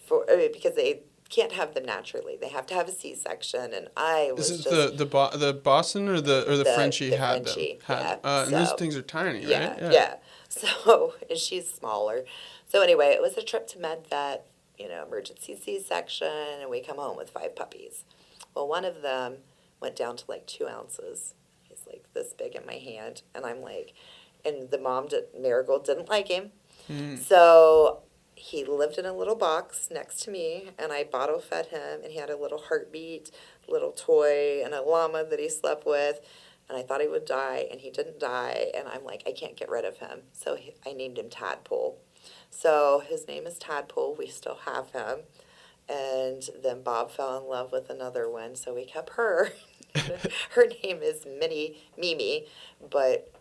because they can't have them naturally. They have to have a C-section, and I was This is just the Boston or the Frenchie the had Frenchie, them. yeah. And those So- things are tiny, yeah, right? yeah. So and she's smaller. So anyway, it was a trip to med vet, emergency C-section, and we come home with 5 puppies. Well, one of them went down to like 2 ounces. He's like this big in my hand, and I'm like, and the Marigold didn't like him, so he lived in a little box next to me, and I bottle fed him, and he had a little heartbeat, little toy, and a llama that he slept with. And I thought he would die, and he didn't die. And I'm like, I can't get rid of him. So I named him Tadpole. So his name is Tadpole. We still have him. And then Bob fell in love with another one, so we kept her. Her name is Mimi, but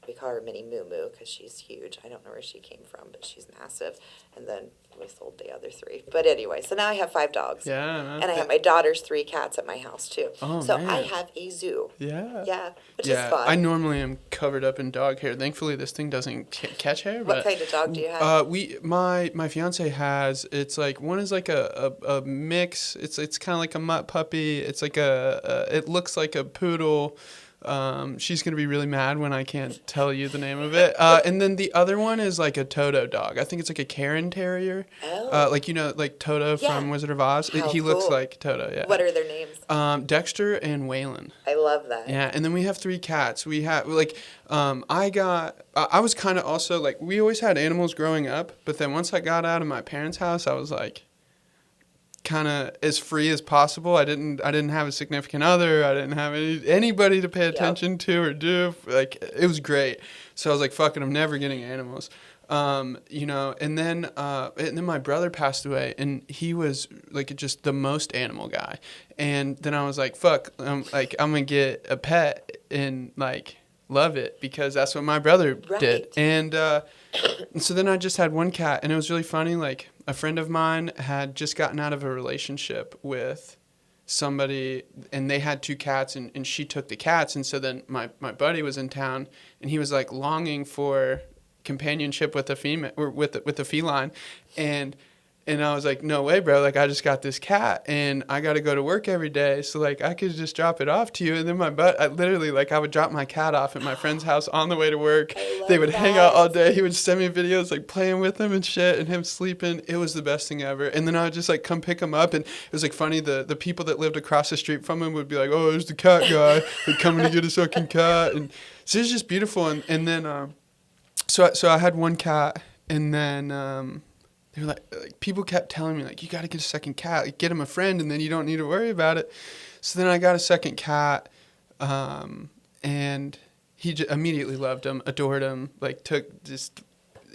We call her Mini Moo Moo because she's huge. I don't know where she came from, but she's massive. And then we sold the other 3. But anyway, so now I have 5 dogs. Yeah, man. And I have my daughter's 3 cats at my house too. Oh, so man. I have a zoo. Yeah. Yeah, which is fun. I normally am covered up in dog hair. Thankfully, this thing doesn't catch hair. What kind of dog do you have? My fiance has, it's like, one is like a mix. It's kind of like a mutt puppy. It's like it looks like a poodle. She's going to be really mad when I can't tell you the name of it. And then the other one is like a Toto dog. I think it's like a Cairn Terrier. Oh. Like, like Toto from Wizard of Oz. How He looks cool. like Toto, yeah. What are their names? Dexter and Waylon. I love that. Yeah, and then we have 3 cats. We have, like, I was kind of also, like, we always had animals growing up, but then once I got out of my parents' house, I was, like, kind of as free as possible. I didn't have a significant other. I didn't have anybody to pay attention to or do. Like, it was great. So I was like, fuck it, I'm never getting animals. And then my brother passed away, and he was like just the most animal guy. And then I was like, fuck, I'm gonna get a pet and like love it because that's what my brother did. And so then I just had 1 cat, and it was really funny. Like, a friend of mine had just gotten out of a relationship with somebody, and they had 2 cats, and she took the cats. And so then my buddy was in town, and he was like longing for companionship with a female or with a feline, and I was like, no way, bro. Like, I just got this cat, and I got to go to work every day, so like I could just drop it off to you. And then I would drop my cat off at my friend's house on the way to work. They would hang out all day. He would send me videos like playing with him and shit, and him sleeping. It was the best thing ever. And then I would just like come pick him up, and it was like funny. The people that lived across the street from him would be like, oh, there's the cat guy, like coming to get his fucking cat, and so it was just beautiful. And then so I had 1 cat, and then they were like people kept telling me like, you got to get a second cat, like get him a friend, and then you don't need to worry about it. So then I got a second cat, and he immediately loved him, adored him, like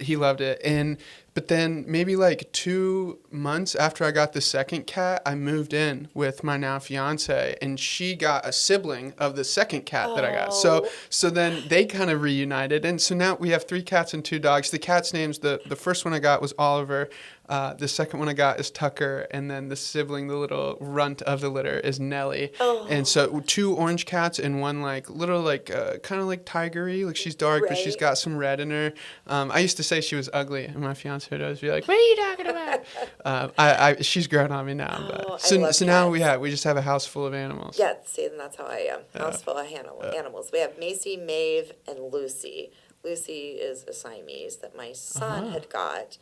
he loved it. But then maybe like 2 months after I got the second cat, I moved in with my now fiance, and she got a sibling of the second cat that I got. So then they kind of reunited, and so now we have 3 cats and 2 dogs. The cat's names, the first one I got was Oliver. The second one I got is Tucker, and then the sibling, the little runt of the litter, is Nellie. Oh. And so 2 orange cats and 1 like little like kind of like tigery, like she's dark, but she's got some red in her. I used to say she was ugly, and my fiance would always be like, "What are you talking about?" She's grown on me now, but so now we just have a house full of animals. Yeah, see, and that's how I am. House full of animals. We have Macy, Maeve, and Lucy. Lucy is a Siamese that my son had got.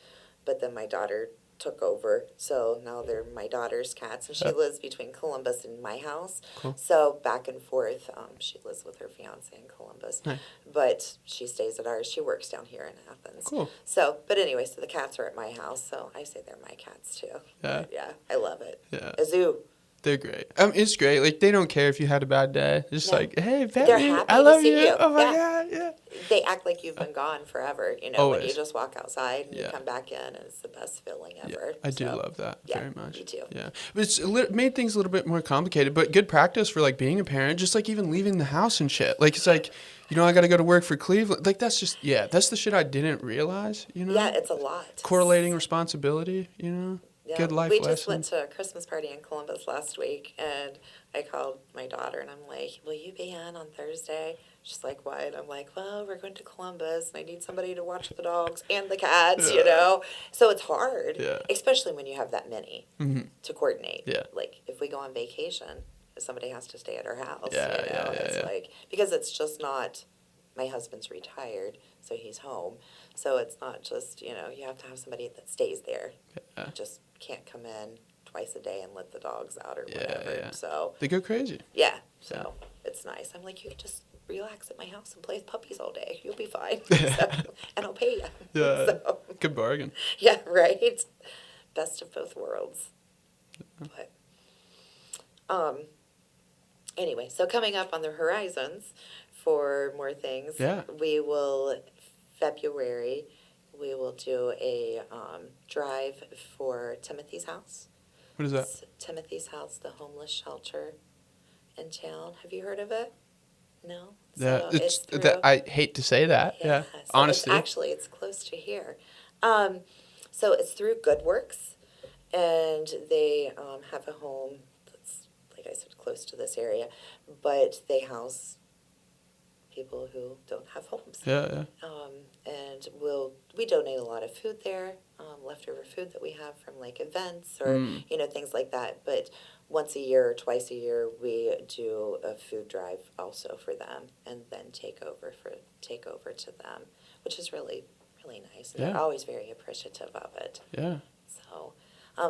But then my daughter took over, so now they're my daughter's cats, and she lives between Columbus and my house. Cool. So back and forth, she lives with her fiance in Columbus, but she stays at ours. She works down here in Athens. Cool. So, but anyway, so the cats are at my house, so I say they're my cats too. Yeah. But yeah, I love it. Yeah. A zoo. They're great. It's great. Like, they don't care if you had a bad day. Just like, hey, pet they're me. happy I love to see you. Oh my God, yeah. They act like you've been gone forever. When you just walk outside and you come back in, and it's the best feeling ever. I do love that very much. Me too. Yeah, but it's made things a little bit more complicated, but good practice for like being a parent. Just like even leaving the house and shit. Like, it's like, I got to go to work for Cleveland. Like, that's just that's the shit I didn't realize. Yeah, it's a lot. Correlating responsibility. Yeah, good life we lessons. just went to a Christmas party in Columbus last week, and I called my daughter, and I'm like, will you be in on Thursday? She's like, what? And I'm like, well, we're going to Columbus, and I need somebody to watch the dogs and the cats, So it's hard, especially when you have that many to coordinate. Yeah. Like, if we go on vacation, somebody has to stay at our house, It's like, because it's just not, my husband's retired, so he's home. So it's not just, you have to have somebody that stays there. Yeah. Just can't come in twice a day and let the dogs out or whatever. Yeah. So they go crazy. Yeah. So it's nice. I'm like, you can just relax at my house and play with puppies all day. You'll be fine. And I'll pay you. Yeah. So, good bargain. Yeah, right. Best of both worlds. But anyway, so coming up on the horizons for more things, we will February, we will do a drive for Timothy's House. What is that? It's Timothy's House, the homeless shelter in town. Have you heard of it? No? Yeah, So it's it's that through. I hate to say that. Yeah, Yeah, so honesty. it's close to here. Um, so it's through Good Works, and they have a home that's, like I said, close to this area, but they house people who don't have homes. Yeah, yeah. And we donate a lot of food there, leftover food that we have from like events or Mm. things like that. But once a year or twice a year, we do a food drive also for them, and then take over to them, which is really nice, and they're Yeah, always very appreciative of it. yeah. So,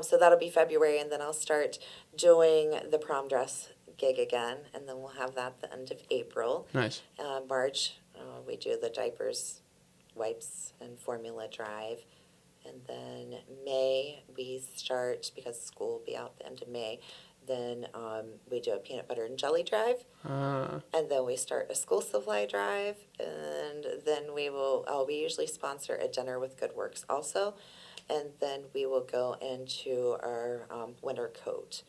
so that'll be February, and then I'll start doing the prom dress gig again, and then we'll have that the end of April. Nice. March, we do the diapers, wipes, and formula drive. And then May, we start, because school will be out the end of May, then we do a peanut butter and jelly drive. And then we start a school supply drive. And then we usually sponsor a dinner with Good Works also. And then we will go into our winter coat.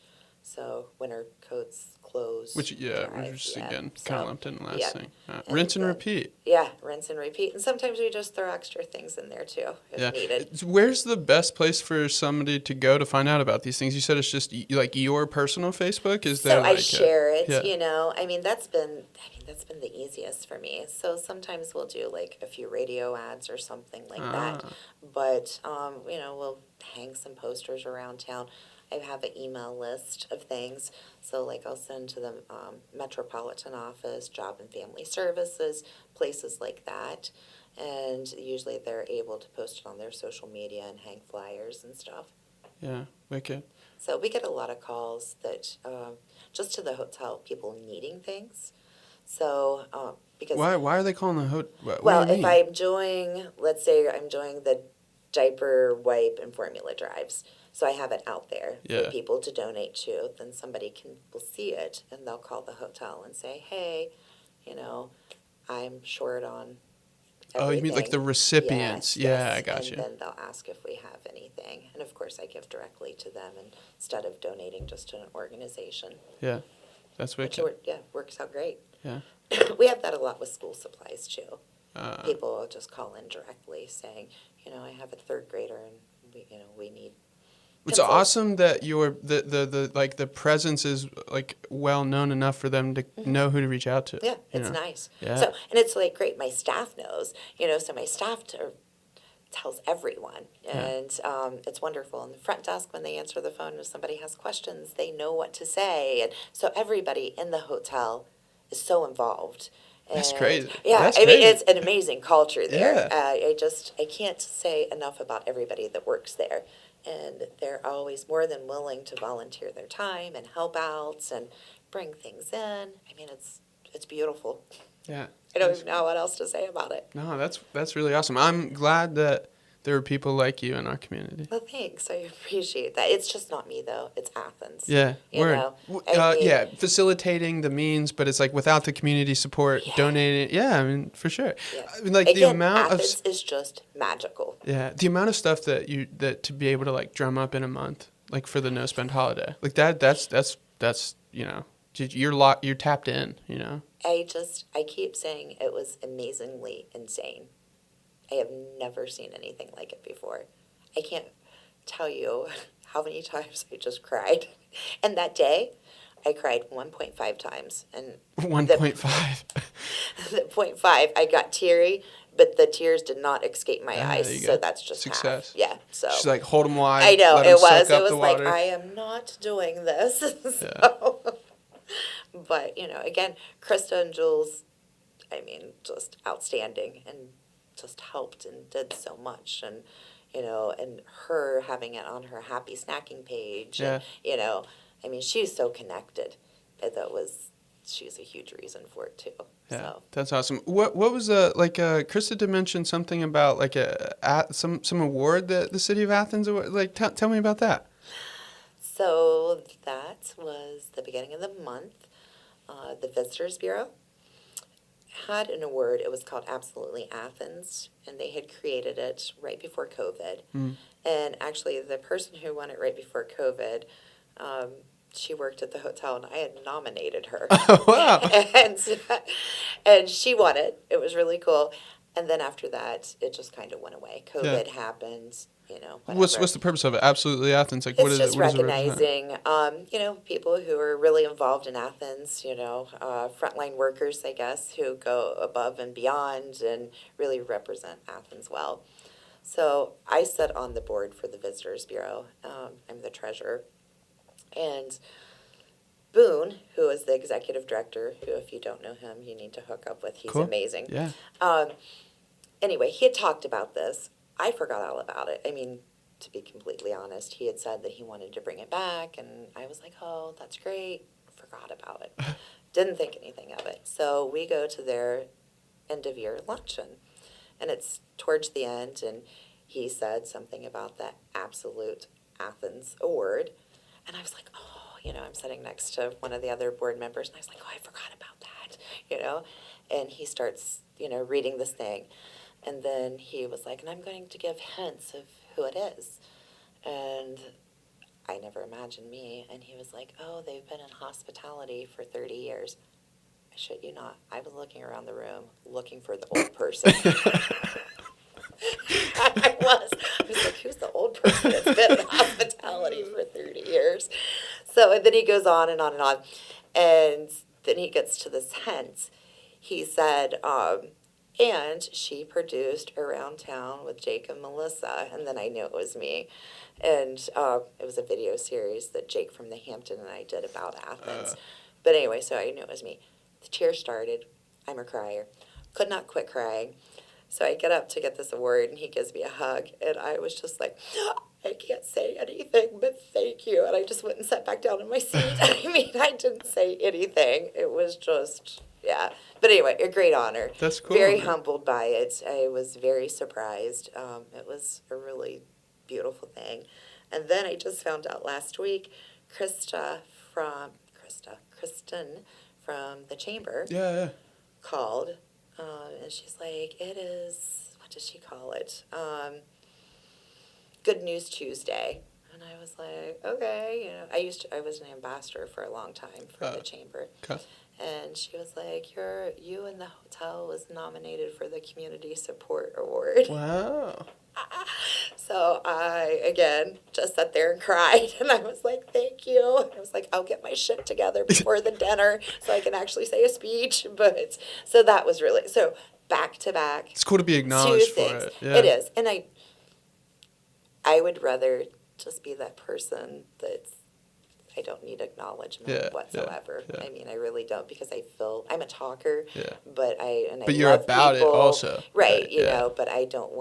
So winter coats, clothes, Which drive. just Yeah. again kind of So, lumped in the last yeah. thing. And Rinse and then- repeat. Yeah, rinse and repeat. And sometimes we just throw extra things in there too, if Yeah. needed. Where's the best place for somebody to go to find out about these things? You said it's just like your personal Facebook. Is there So I like share it, yeah. that's been the easiest for me. So sometimes we'll do like a few radio ads or something like that. But we'll hang some posters around town. I have an email list of things. So like I'll send to the Metropolitan Office, Job and Family Services, places like that. And usually they're able to post it on their social media and hang flyers and stuff. Yeah, wicked. So we get a lot of calls that just to the hotel, people needing things. So because Why are they calling the hotel? What well, do you if mean? I'm doing, let's say I'm doing the diaper, wipe, and formula drives, so I have it out there for Yeah. people to donate to, then will see it and they'll call the hotel and say, hey, I'm short on Oh, you mean like the everything. recipients? Yes, Yeah, yes. I got And you. then they'll ask if we have anything. And of course, I give directly to them instead of donating just to an organization, Yeah, that's which wicked. works out great. Yeah. We have that a lot with school supplies too. Uh, People will just call in directly saying, I have a third grader and we need It's pencils. awesome that the presence is like well known enough for them to know who to reach out to. Yeah, you it's know? nice. Yeah. So, and it's like great. My staff knows, so my staff tells everyone, and it's wonderful. And the front desk, when they answer the phone, if somebody has questions, they know what to say, and so everybody in the hotel is so involved. That's And, crazy. Yeah, That's I mean crazy. it's an amazing culture there. Yeah. I can't say enough about everybody that works there, and they're always more than willing to volunteer their time and help out and bring things in. I mean it's beautiful. Yeah. I don't even know what else to say about it. No, that's really awesome. I'm glad that there are people like you in our community. Well, thanks. I appreciate that. It's just not me, though. It's Athens. Yeah, You word. know, I mean- Yeah, facilitating the means, but it's like without the community support, Yeah. donating. Yeah, I mean, for sure. Yeah. I mean, like Again, the amount Athens is just magical. the amount of stuff that to be able to like drum up in a month, like for the no spend holiday, like that's you're tapped in. I keep saying it was amazingly insane. I have never seen anything like it before. I can't tell you how many times I just cried. And that day, I cried 1.5 times. And 1.5. the 0.5, I got teary, but the tears did not escape my There eyes. you So go. that's just Success. half. Yeah. So She's like, hold them wide. I know let 'em it was. soak It up was the like water. I am not doing this. So, but again, Krista and Jules, I mean, just outstanding and just helped and did so much, and and her having it on her happy snacking page, and I mean, she's so connected. She's a huge reason for it too. Yeah, So. that's awesome. What was Krista did mention something about like some award that the city of Athens like tell me about that. So that was the beginning of the month. The Visitors Bureau had an award. It was called Absolutely Athens, and they had created it right before COVID. And actually, the person who won it right before COVID, she worked at the hotel, and I had nominated her. Wow. and and she won it. It was really cool. And then after that, it just kind of went away. COVID happened, What's whatever. the purpose of it? Absolutely Athens. Like, It's just what does it represent? recognizing, people who are really involved in Athens, frontline workers, I guess, who go above and beyond and really represent Athens well. So I sit on the board for the Visitors Bureau. I'm the treasurer. And Boone, who is the executive director, who, if you don't know him, you need to hook up with. He's Cool. amazing. Yeah. Anyway, he had talked about this. I forgot all about it. I mean, to be completely honest, he had said that he wanted to bring it back, and I was like, oh, that's great. Forgot about it. Didn't think anything of it. So we go to their end of year luncheon, and it's towards the end, and he said something about the Absolute Athens Award, and I was like, oh, I'm sitting next to one of the other board members, and I was like, oh, I forgot about that, and he starts, reading this thing. And then he was like, and I'm going to give hints of who it is. And I never imagined me. And he was like, oh, they've been in hospitality for 30 years. I shit you not. I was looking around the room looking for the old person. I was like, who's the old person that's been in hospitality for 30 years? So, and then he goes on and on and on. And then he gets to this hint. He said, and she produced Around Town with Jake and Melissa. And then I knew it was me. And it was a video series that Jake from the Hampton and I did about Athens. But anyway, so I knew it was me. The cheer started. I'm a crier. Could not quit crying. So I get up to get this award, and he gives me a hug. And I was just like, I can't say anything, but thank you. And I just went and sat back down in my seat. I mean, I didn't say anything. It was just, yeah. But anyway, a great honor. That's cool. Very humbled by it. I was very surprised. It was a really beautiful thing. And then I just found out last week, Kristen from the Chamber called, and she's like, it is, what does she call it? Good News Tuesday. And I was like, okay, I was an ambassador for a long time for the Chamber. Okay. And she was like, you in the hotel was nominated for the Community Support Award. Wow. So I, again, just sat there and cried. And I was like, thank you. And I was like, I'll get my shit together before the dinner so I can actually say a speech. But so that was really, so back to back. It's cool to be acknowledged for things. it. Yeah. It is. And I would rather just be that person that's, I don't need acknowledgement whatsoever. Yeah. I mean, I really don't, because I feel I'm a talker. Yeah. But But you're love about people, it also. right? But I don't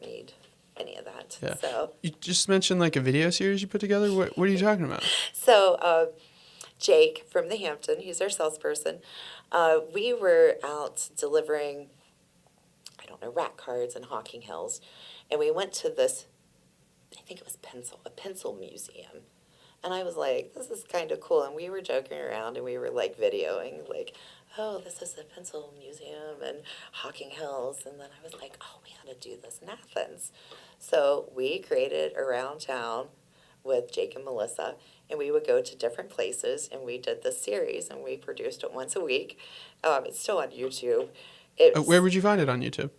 need any of that. Yeah. So you just mentioned like a video series you put together. What are you talking about? So Jake from the Hampton, he's our salesperson. We were out delivering, I don't know, rack cards in Hocking Hills, and we went to this, I think it was a pencil museum. And I was like, this is kind of cool. And we were joking around, and we were like videoing, like, oh, this is a pencil museum in Hocking Hills. And then I was like, oh, we ought to do this in Athens. So we created Around Town with Jake and Melissa, and we would go to different places, and we did this series, and we produced it once a week. It's still on YouTube. Where would you find it on YouTube?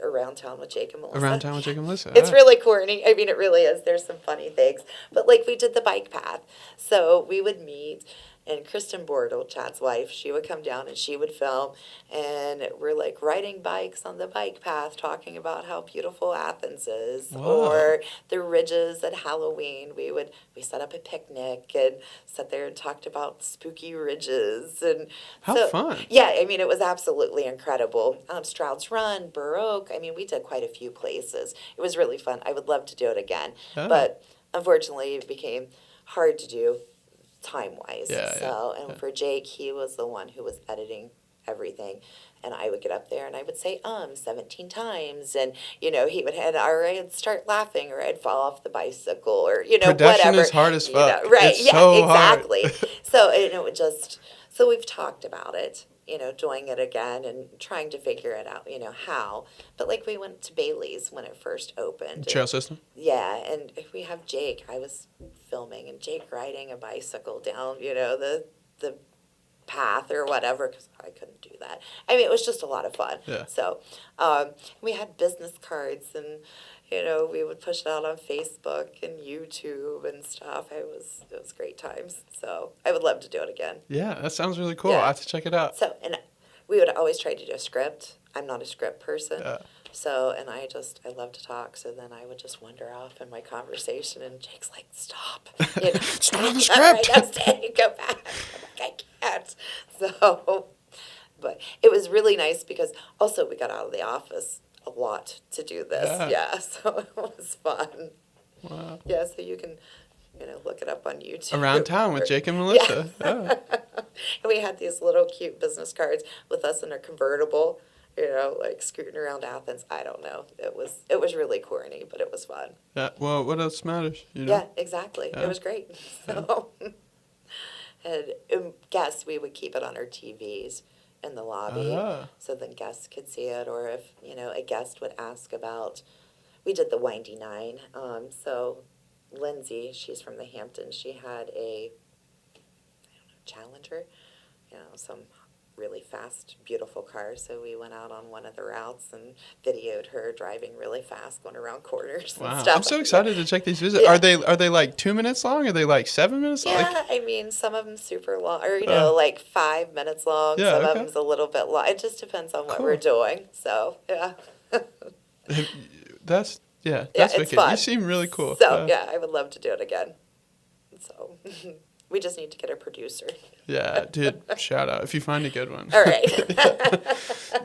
Around Town with Jake and Melissa. Around Town with Jake and Melissa. It's really corny. I mean, it really is. There's some funny things. But, like, we did the bike path. So we would meet, and Kristen Bordel, Chad's wife, she would come down and she would film. And we're, like, riding bikes on the bike path, talking about how beautiful Athens is. Wow. Or the ridges at Halloween. We set up a picnic and sat there and talked about spooky ridges. And how fun. Yeah, I mean, it was absolutely incredible. Stroud's Run, Burr Oak. I mean, we did quite a few places. It was really fun. I would love to do it again. Oh. But unfortunately, it became hard to do time-wise. For Jake, he was the one who was editing everything. And I would get up there and I would say 17 times, and he would or I'd start laughing, or I'd fall off the bicycle, or Production whatever. is hard as fuck. Right? It's so exactly. Hard. So we've talked about it, doing it again and trying to figure it out, how. But like we went to Bailes when it first opened. Trail system. Yeah, and we have Jake. I was filming and Jake riding a bicycle down, the path or whatever, because I couldn't do that. I mean, it was just a lot of fun. Yeah. So we had business cards, and we would push it out on Facebook and YouTube and stuff. It was great times. So I would love to do it again. Yeah, that sounds really cool. Yeah. I have to check it out. So, and we would always try to do a script. I'm not a script person. Yeah. So, and I love to talk. So then I would just wander off in my conversation, and Jake's like, stop. Stop the Right script. next day, go back. I'm like, I can't. So, but it was really nice because also we got out of the office a lot to do this. Yeah, so it was fun. Wow. Yeah, so you can, look it up on YouTube. Around town with Jake and Melissa. Yeah. And we had these little cute business cards with us in a convertible, like scooting around Athens. I don't know. It was really corny, but it was fun. Yeah. Well, what else matters? Yeah, exactly. Yeah. It was great. So, and guests, we would keep it on our TVs in the lobby, so then guests could see it. Or if a guest would ask about, we did the Windy Nine. So Lindsay, she's from the Hamptons. She had a Challenger, some really fast, beautiful car. So we went out on one of the routes and videoed her driving really fast, going around corners and Wow. stuff. I'm so excited to check these videos. Yeah. Are they like 2 minutes long? Are they like 7 minutes long? Yeah, I mean, some of them super long, or like 5 minutes long. Yeah, Some of okay. them's a little bit long. It just depends on what Cool. we're doing. So yeah, That's it's wicked. fun. You seem really cool. So yeah, I would love to do it again. So we just need to get a producer. Yeah, dude, shout out if you find a good one. All right.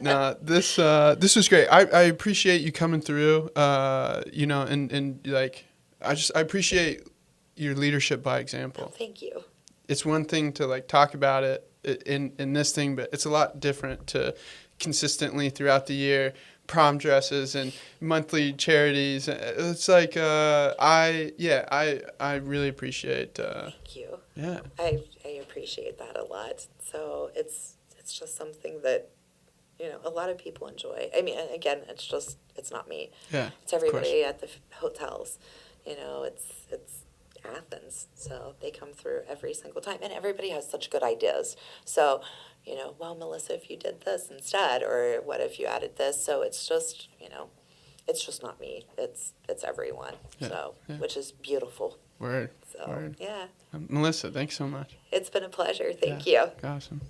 No, this was great. I appreciate you coming through. And like I appreciate your leadership by example. Thank you. It's one thing to like talk about it in this thing, but it's a lot different to consistently throughout the year prom dresses and monthly charities. It's like I really appreciate. Thank you. Yeah. I appreciate that a lot. So it's just something that a lot of people enjoy. I mean, again, it's not me. Yeah. It's everybody at the hotels. It's Athens, so they come through every single time, and everybody has such good ideas. So, well, Melissa, if you did this instead, or what if you added this? So it's just, it's just not me. It's everyone. Yeah, So, yeah. which is beautiful. Word. So, Word. yeah, Melissa, thanks so much. it's been a pleasure. Thank Yeah. you. Awesome.